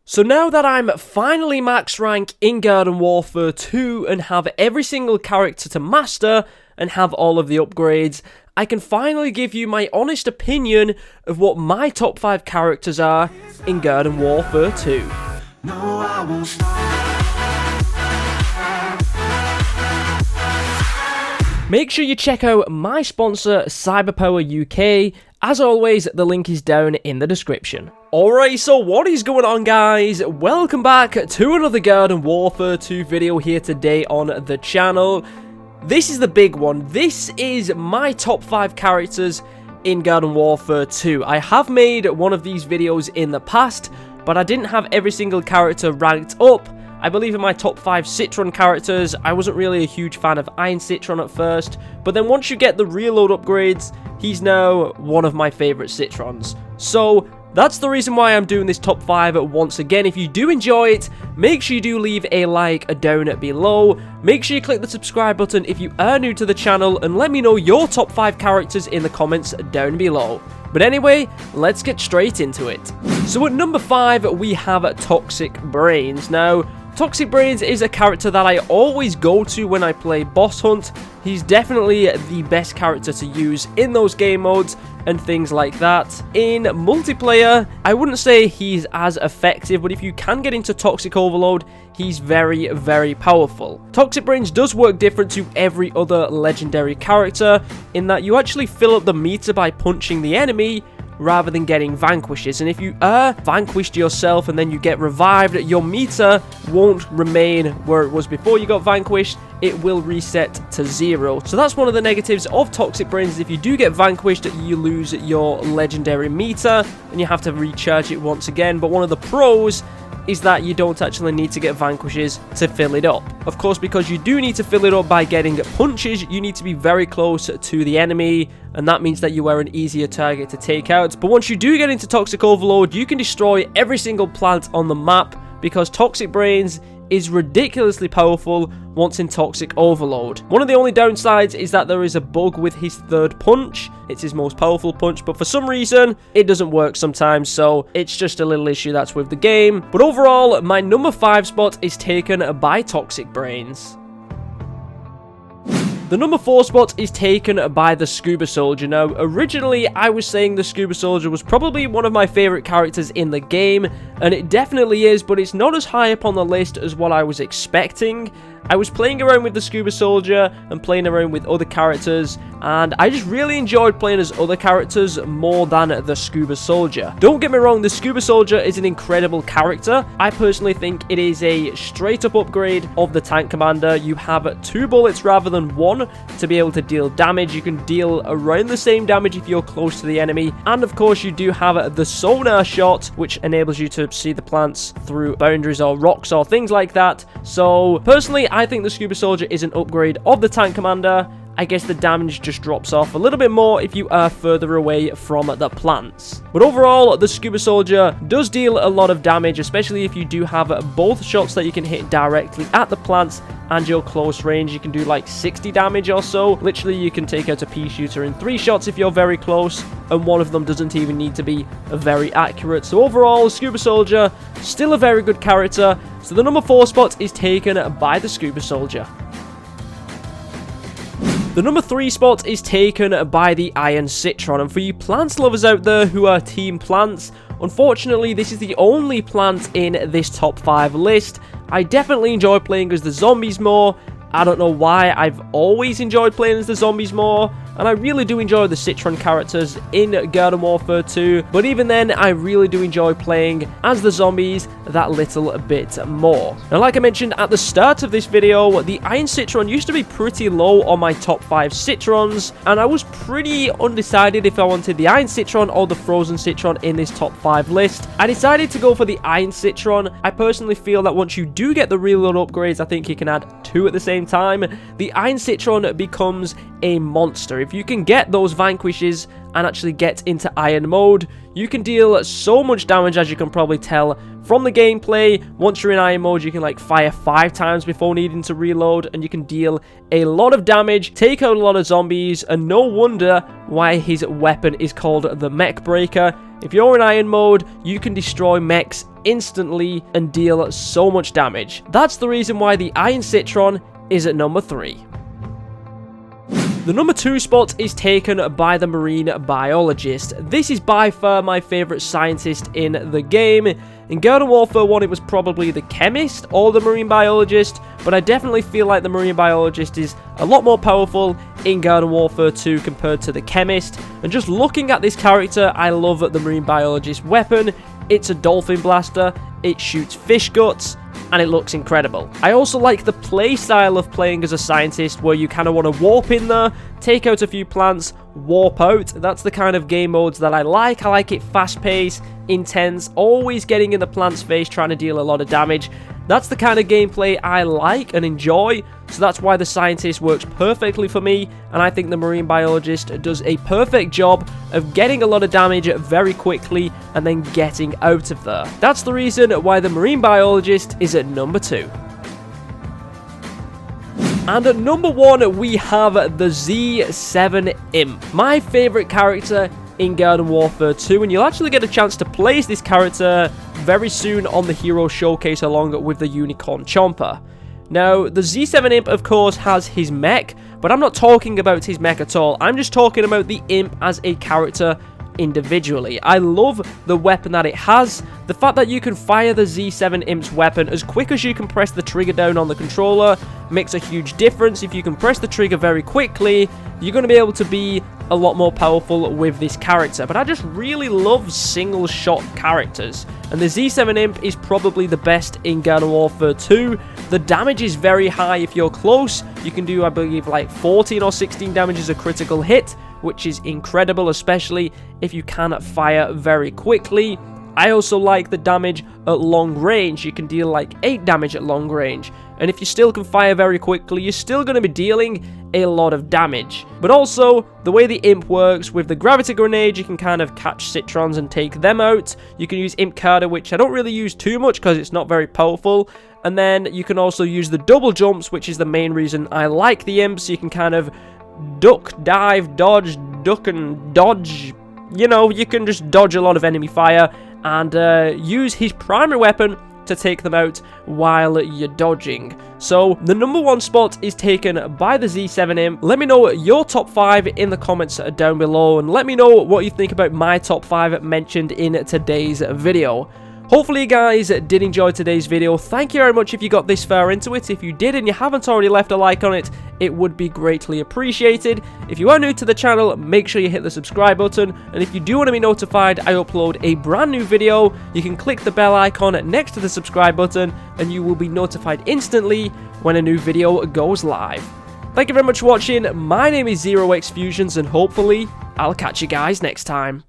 So now that I'm finally max rank in Garden Warfare 2 and have every single character to master and have all of the upgrades, I can finally give you my honest opinion of what my top 5 characters are in Garden Warfare 2. No, I won't stop. Make sure you check out my sponsor, Cyberpower UK. As always, the link is down in the description. Alright, so what is going on, guys? Welcome back to another Garden Warfare 2 video here today on the channel. This is the big one. This is my top 5 characters in Garden Warfare 2. I have made one of these videos in the past, but I didn't have every single character ranked up. I believe in my top 5 Citron characters. I wasn't really a huge fan of Iron Citron at first, but then once you get the reload upgrades, he's now one of my favorite Citrons. So that's the reason why I'm doing this top 5 once again. If you do enjoy it, make sure you do leave a like down below. Make sure you click the subscribe button if you are new to the channel, and let me know your top 5 characters in the comments down below. But anyway, let's get straight into it. So at number 5, we have Toxic Brains. Now, Toxic Brains is a character that I always go to when I play Boss Hunt. He's definitely the best character to use in those game modes and things like that. In multiplayer, I wouldn't say he's as effective, but if you can get into Toxic Overload, he's very, very powerful. Toxic Brains does work different to every other legendary character in that you actually fill up the meter by punching the enemy rather than getting vanquishes, and if you are vanquished yourself and then you get revived, your meter won't remain where it was before you got vanquished. It will reset to 0. So that's one of the negatives of Toxic Brains. If you do get vanquished, you lose your legendary meter and you have to recharge it once again. But one of the pros is that you don't actually need to get vanquishes to fill it up. Of course, because you do need to fill it up by getting punches, you need to be very close to the enemy, and that means that you are an easier target to take out. But once you do get into Toxic Overload, you can destroy every single plant on the map, because Toxic Brains is ridiculously powerful once in Toxic Overload. One of the only downsides is that there is a bug with his third punch. It's his most powerful punch, but for some reason, it doesn't work sometimes, so it's just a little issue that's with the game. But overall, my number 5 spot is taken by Toxic Brains. The number 4 spot is taken by the Scuba Soldier. Now, originally, I was saying the Scuba Soldier was probably one of my favorite characters in the game, and it definitely is, but it's not as high up on the list as what I was expecting. I was playing around with the Scuba Soldier and playing around with other characters, and I just really enjoyed playing as other characters more than the Scuba Soldier. Don't get me wrong, the Scuba Soldier is an incredible character. I personally think it is a straight up upgrade of the Tank Commander. You have 2 bullets rather than 1 to be able to deal damage. You can deal around the same damage if you're close to the enemy, and of course you do have the sonar shot, which enables you to see the plants through boundaries or rocks or things like that. So personally, I think the Scuba Soldier is an upgrade of the Tank Commander. I guess the damage just drops off a little bit more if you are further away from the plants. But overall, the Scuba Soldier does deal a lot of damage, especially if you do have both shots that you can hit directly at the plants and your close range. You can do like 60 damage or so. Literally, you can take out a pea shooter in 3 shots if you're very close, and one of them doesn't even need to be very accurate. So overall, Scuba Soldier, still a very good character. So the number 4 spot is taken by the Scuba Soldier. The number 3 spot is taken by the Iron Citron, and for you plants lovers out there who are team plants, unfortunately this is the only plant in this top 5 list. I definitely enjoy playing as the zombies more. I don't know why, I've always enjoyed playing as the zombies more, and I really do enjoy the Citron characters in Garden Warfare 2, but even then, I really do enjoy playing as the zombies that little bit more. Now, like I mentioned at the start of this video, the Iron Citron used to be pretty low on my top 5 Citrons, and I was pretty undecided if I wanted the Iron Citron or the Frozen Citron in this top 5 list. I decided to go for the Iron Citron. I personally feel that once you do get the reload upgrades, I think you can add 2 at the same time. The Iron Citron becomes a monster. If you can get those vanquishes and actually get into iron mode, you can deal so much damage, as you can probably tell from the gameplay. Once you're in iron mode, you can like fire 5 times before needing to reload, and you can deal a lot of damage, take out a lot of zombies, and no wonder why his weapon is called the Mech Breaker. If you're in iron mode, you can destroy mechs instantly and deal so much damage. That's the reason why the Iron Citron is at number 3. The number 2 spot is taken by the Marine Biologist. This is by far my favourite scientist in the game. In Garden Warfare 1, it was probably the Chemist or the Marine Biologist, but I definitely feel like the Marine Biologist is a lot more powerful in Garden Warfare 2 compared to the Chemist. And just looking at this character, I love the Marine Biologist weapon. It's a dolphin blaster, it shoots fish guts, and it looks incredible. I also like the play style of playing as a scientist, where you kind of want to warp in there, take out a few plants, warp out. That's the kind of game modes that I like. I like it fast-paced, intense, always getting in the plant's face, trying to deal a lot of damage. That's the kind of gameplay I like and enjoy, so that's why the Scientist works perfectly for me, and I think the Marine Biologist does a perfect job of getting a lot of damage very quickly and then getting out of there. That's the reason why the Marine Biologist is at number 2. And at number 1, we have the Z7 Imp, my favourite character in Garden Warfare 2, and you'll actually get a chance to play as this character very soon on the Hero Showcase along with the Unicorn Chomper. Now, the Z7 Imp, of course, has his mech, but I'm not talking about his mech at all. I'm just talking about the Imp as a character individually. I love the weapon that it has. The fact that you can fire the Z7 Imp's weapon as quick as you can press the trigger down on the controller makes a huge difference. If you can press the trigger very quickly, you're going to be able to be a lot more powerful with this character. But I just really love single shot characters, and the Z7 Imp is probably the best in Garden Warfare 2. The damage is very high if you're close. You can do, I believe, like 14 or 16 damage as a critical hit, which is incredible, especially if you can fire very quickly. I also like the damage at long range. You can deal like 8 damage at long range, and if you still can fire very quickly, you're still going to be dealing a lot of damage. But also, the way the Imp works with the gravity grenade, you can kind of catch Citrons and take them out. You can use Imp Carder, which I don't really use too much because it's not very powerful. And then you can also use the double jumps, which is the main reason I like the Imp. So you can kind of duck, dive, dodge, duck and dodge. You know, you can just dodge a lot of enemy fire and use his primary weapon to take them out while you're dodging. So the number 1 spot is taken by the Z7 Imp. Let me know your top 5 in the comments down below, and let me know what you think about my top 5 mentioned in today's video. Hopefully you guys did enjoy today's video. Thank you very much if you got this far into it. If you did and you haven't already left a like on it, it would be greatly appreciated. If you are new to the channel, make sure you hit the subscribe button. And if you do want to be notified, I upload a brand new video. You can click the bell icon next to the subscribe button and you will be notified instantly when a new video goes live. Thank you very much for watching. My name is ZEROxFUSIONZ, and hopefully I'll catch you guys next time.